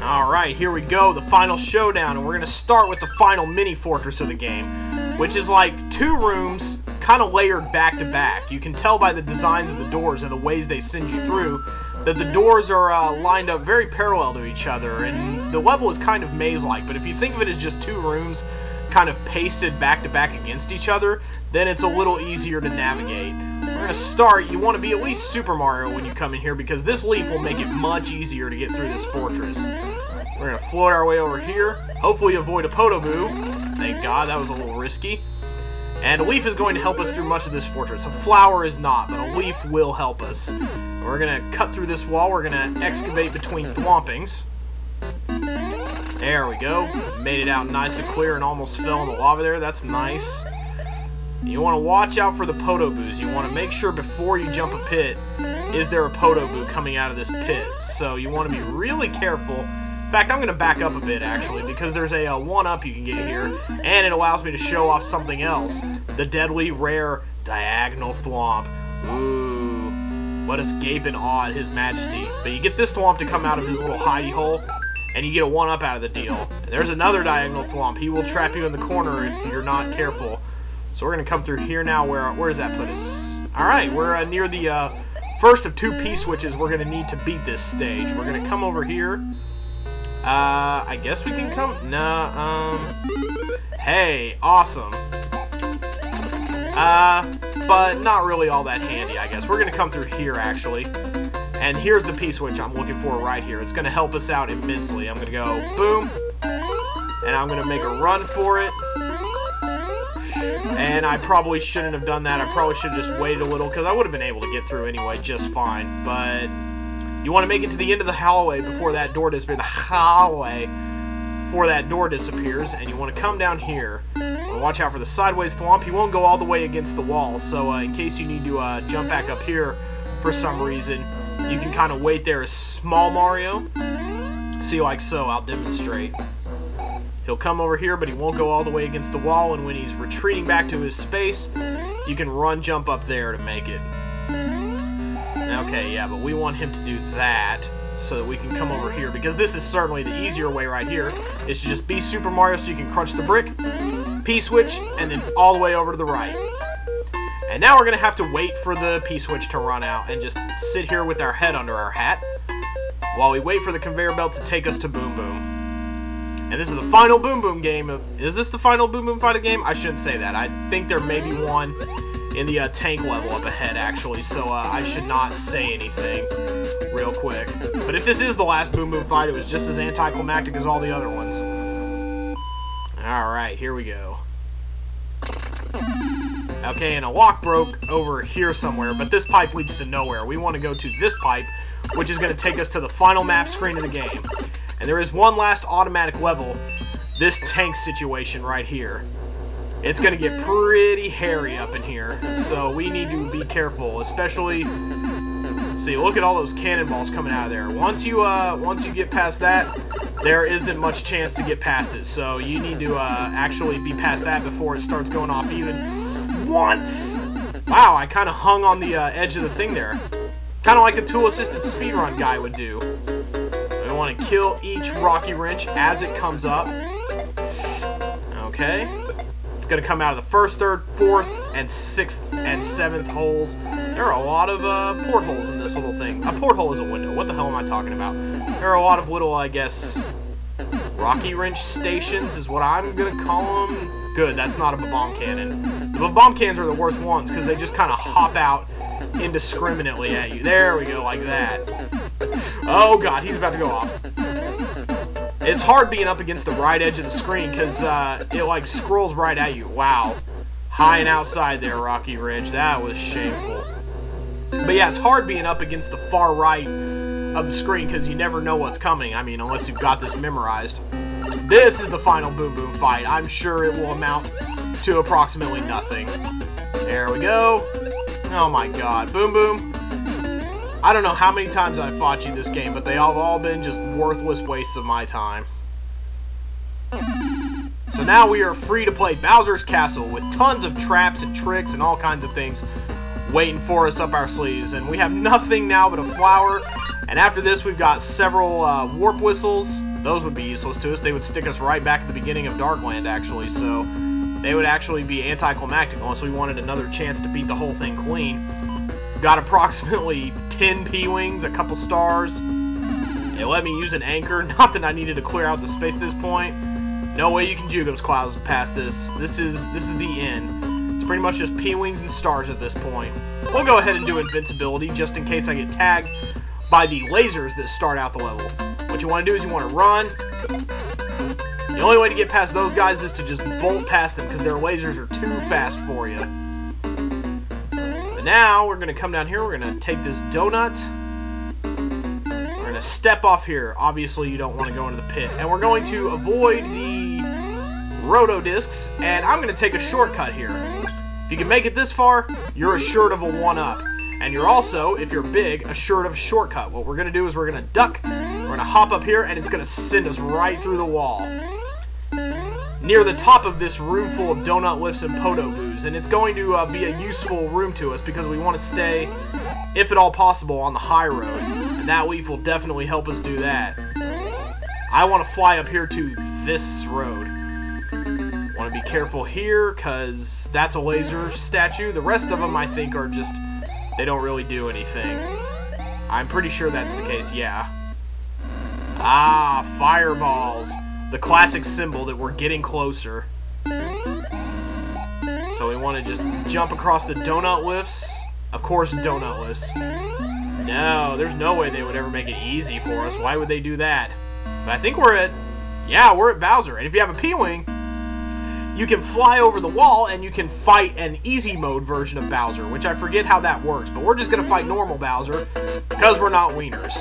Alright, here we go, the final showdown, and we're going to start with the final mini-fortress of the game, which is like 2 rooms, kind of layered back to back. You can tell by the designs of the doors and the ways they send you through that the doors are lined up very parallel to each other, and the level is kind of maze-like, but if you think of it as just 2 rooms kind of pasted back to back against each other, then it's a little easier to navigate. We're going to start, you want to be at least Super Mario when you come in here, because this leaf will make it much easier to get through this fortress. We're going to float our way over here, hopefully avoid a Podoboo. Thank God, that was a little risky. And a leaf is going to help us through much of this fortress. A flower is not, but a leaf will help us. We're going to cut through this wall, we're going to excavate between thwompings. There we go. Made it out nice and clear and almost fell in the lava there. That's nice. You want to watch out for the Podoboos. You want to make sure before you jump a pit, is there a Podoboo coming out of this pit? So you want to be really careful. In fact, I'm going to back up a bit, actually, because there's a 1-up you can get here, and it allows me to show off something else. The deadly, rare, diagonal thwomp. Ooh. Let us gape in awe at his majesty. But you get this thwomp to come out of his little hidey hole, and you get a 1-up out of the deal. And there's another diagonal thwomp. He will trap you in the corner if you're not careful. So we're going to come through here now. Where does that put us? Alright, we're near the first of 2 P-switches we're going to need to beat this stage. We're going to come over here. I guess we can come... Nah, hey, awesome. But not really all that handy, I guess. We're going to come through here, actually. And here's the P-switch I'm looking for right here. It's going to help us out immensely. I'm going to go boom. And I'm going to make a run for it. And I probably shouldn't have done that. I probably should have just waited a little, because I would have been able to get through anyway just fine. But you want to make it to the end of the hallway before that door disappears. The hallway before that door disappears. And you want to come down here. You want to watch out for the sideways thwomp. He won't go all the way against the wall. So in case you need to jump back up here for some reason, you can kind of wait there as Small Mario. See, like so. I'll demonstrate. He'll come over here, but he won't go all the way against the wall, and when he's retreating back to his space, you can jump up there to make it. Okay, yeah, but we want him to do that so that we can come over here, because this is certainly the easier way right here, is to just be Super Mario so you can crunch the brick, P-switch, and then all the way over to the right. And now we're going to have to wait for the P-switch to run out and just sit here with our head under our hat while we wait for the conveyor belt to take us to Boom Boom. And this is the final Boom Boom game. Is this the final Boom Boom fight of the game? I shouldn't say that. I think there may be one in the tank level up ahead, actually, so I should not say anything real quick. But if this is the last Boom Boom fight, it was just as anticlimactic as all the other ones. Alright, here we go. Okay, and a lock broke over here somewhere, but this pipe leads to nowhere. We want to go to this pipe, which is going to take us to the final map screen of the game. And there is one last automatic level, this tank situation right here. It's going to get pretty hairy up in here, so we need to be careful, especially... See, look at all those cannonballs coming out of there. Once you get past that, there isn't much chance to get past it, so you need to actually be past that before it starts going off even once! Wow, I kind of hung on the edge of the thing there. Kind of like a tool-assisted speedrun guy would do. We want to kill each Rocky Wrench as it comes up. Okay. It's going to come out of the 1st, 3rd, 4th, and 6th, and 7th holes. There are a lot of portholes in this little thing. A porthole is a window. What the hell am I talking about? There are a lot of little, I guess, Rocky Wrench stations is what I'm going to call them. Good, that's not a bomb cannon. The bomb cannons are the worst ones because they just kind of hop out indiscriminately at you. There we go, like that. Oh god, he's about to go off. It's hard being up against the right edge of the screen because it like scrolls right at you. Wow. High and outside there, Rocky Ridge. That was shameful. But yeah, it's hard being up against the far right of the screen because you never know what's coming. I mean, unless you've got this memorized. This is the final Boom Boom fight. I'm sure it will amount to approximately nothing. There we go. Oh my god. Boom Boom. I don't know how many times I've fought you this game, but they have all been just worthless wastes of my time. So now we are free to play Bowser's Castle with tons of traps and tricks and all kinds of things waiting for us up our sleeves. And we have nothing now but a flower And after this, we've got several warp whistles. Those would be useless to us. They would stick us right back at the beginning of Darkland, actually, so they would actually be anticlimactic unless we wanted another chance to beat the whole thing clean. We've got approximately 10 P-Wings, a couple stars. It let me use an anchor, not that I needed to clear out the space at this point. No way you can juke those clouds past this. This is the end. It's pretty much just P-Wings and stars at this point. We'll go ahead and do invincibility just in case I get tagged by the lasers that start out the level. What you want to do is you want to run. The only way to get past those guys is to just bolt past them because their lasers are too fast for you. But now we're going to come down here. We're going to take this donut. We're going to step off here. Obviously, you don't want to go into the pit. And we're going to avoid the roto discs. And I'm going to take a shortcut here. If you can make it this far, you're assured of a 1-up. And you're also, if you're big, assured of a shortcut. What we're going to do is we're going to duck. We're going to hop up here, and it's going to send us right through the wall. Near the top of this room full of donut lifts and poto boos, and it's going to be a useful room to us because we want to stay, if at all possible, on the high road, and that leaf will definitely help us do that. I want to fly up here to this road. Want to be careful here because that's a laser statue. The rest of them, I think, are just, they don't really do anything. I'm pretty sure that's the case, yeah. Ah, fireballs. The classic symbol that we're getting closer. So we want to just jump across the donut lifts. Of course, donut lifts. No, there's no way they would ever make it easy for us. Why would they do that? But I think we're at, yeah, we're at Bowser. And if you have a P-Wing, you can fly over the wall and you can fight an easy mode version of Bowser, which I forget how that works. But we're just going to fight normal Bowser because we're not wieners.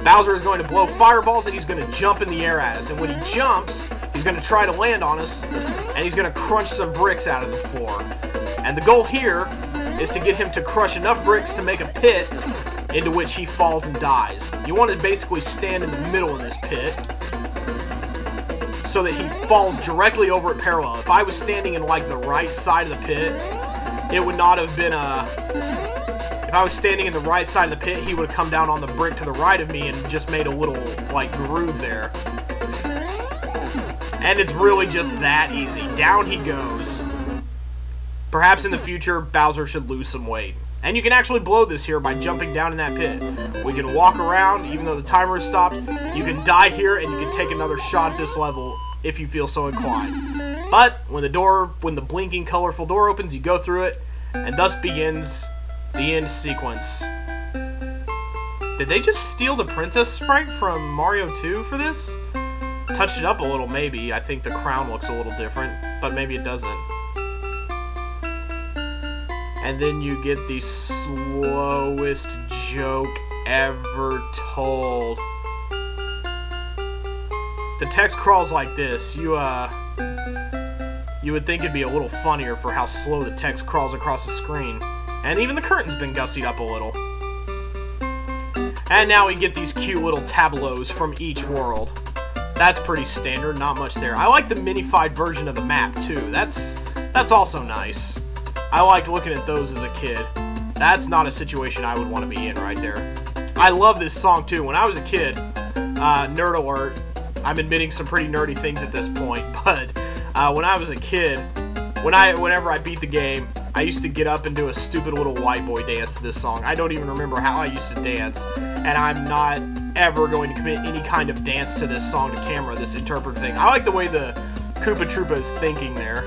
Bowser is going to blow fireballs and he's going to jump in the air at us. And when he jumps, he's going to try to land on us and he's going to crunch some bricks out of the floor. And the goal here is to get him to crush enough bricks to make a pit into which he falls and dies. You want to basically stand in the middle of this pit so that he falls directly over it parallel. If I was standing in like the right side of the pit, it would not have been a... If I was standing in the right side of the pit, he would have come down on the brick to the right of me and just made a little, like, groove there. And it's really just that easy. Down he goes. Perhaps in the future, Bowser should lose some weight. And you can actually blow this here by jumping down in that pit. We can walk around, even though the timer is stopped. You can die here, and you can take another shot at this level if you feel so inclined. But when the blinking, colorful door opens, you go through it, and thus begins the end sequence. Did they just steal the princess sprite from Mario 2 for this? Touched it up a little, maybe. I think the crown looks a little different, but maybe it doesn't. And then you get the slowest joke ever told. The text crawls like this. You would think it'd be a little funnier for how slow the text crawls across the screen. And even the curtain's been gussied up a little. And now we get these cute little tableaus from each world. That's pretty standard, not much there. I like the minified version of the map, too. That's also nice. I liked looking at those as a kid. That's not a situation I would want to be in right there. I love this song, too. When I was a kid, nerd alert, I'm admitting some pretty nerdy things at this point, but when I was a kid, whenever I beat the game, I used to get up and do a stupid little white boy dance to this song. I don't even remember how I used to dance, and I'm not ever going to commit any kind of dance to this song to camera, this interpreter thing. I like the way the Koopa Troopa is thinking there,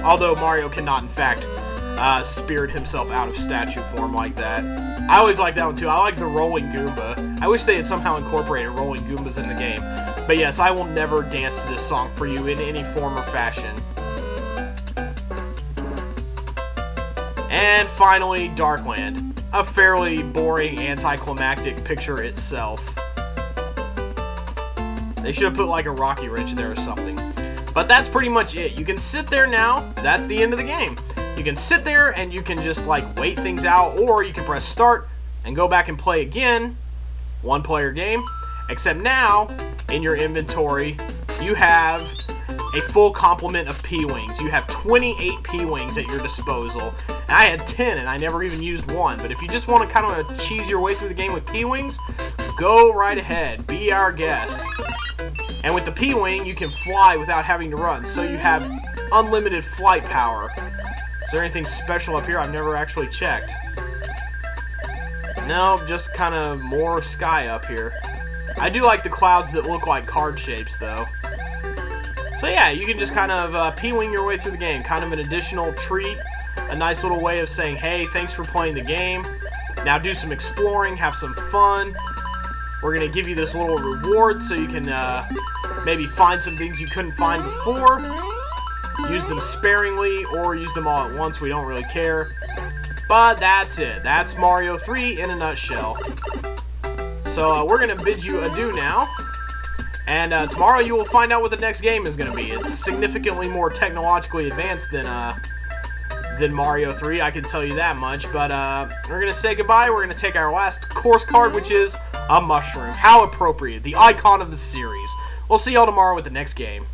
although Mario cannot, in fact, spirit himself out of statue form like that. I always like that one, too. I like the Rolling Goomba. I wish they had somehow incorporated Rolling Goombas in the game. But yes, I will never dance to this song for you in any form or fashion. And finally, Darkland. A fairly boring, anticlimactic picture itself. They should have put like a Rocky wrench there or something. But that's pretty much it. You can sit there now. That's the end of the game. You can sit there and you can just like wait things out, or you can press start and go back and play again. One player game. Except now, in your inventory, you have a full complement of P-Wings. You have 28 P-Wings at your disposal. And I had 10 and I never even used one. But if you just want to kind of cheese your way through the game with P-Wings, go right ahead. Be our guest. And with the P-Wing, you can fly without having to run, so you have unlimited flight power. Is there anything special up here? I've never actually checked. No, just kind of more sky up here. I do like the clouds that look like card shapes, though. So yeah, you can just kind of P-Wing your way through the game. Kind of an additional treat. A nice little way of saying, hey, thanks for playing the game. Now do some exploring, have some fun. We're going to give you this little reward so you can maybe find some things you couldn't find before. Use them sparingly or use them all at once. We don't really care. But that's it. That's Mario 3 in a nutshell. So we're going to bid you adieu now. And tomorrow you will find out what the next game is going to be. It's significantly more technologically advanced than Mario 3, I can tell you that much. But we're going to say goodbye. We're going to take our last course card, which is a mushroom. How appropriate. The icon of the series. We'll see y'all tomorrow with the next game.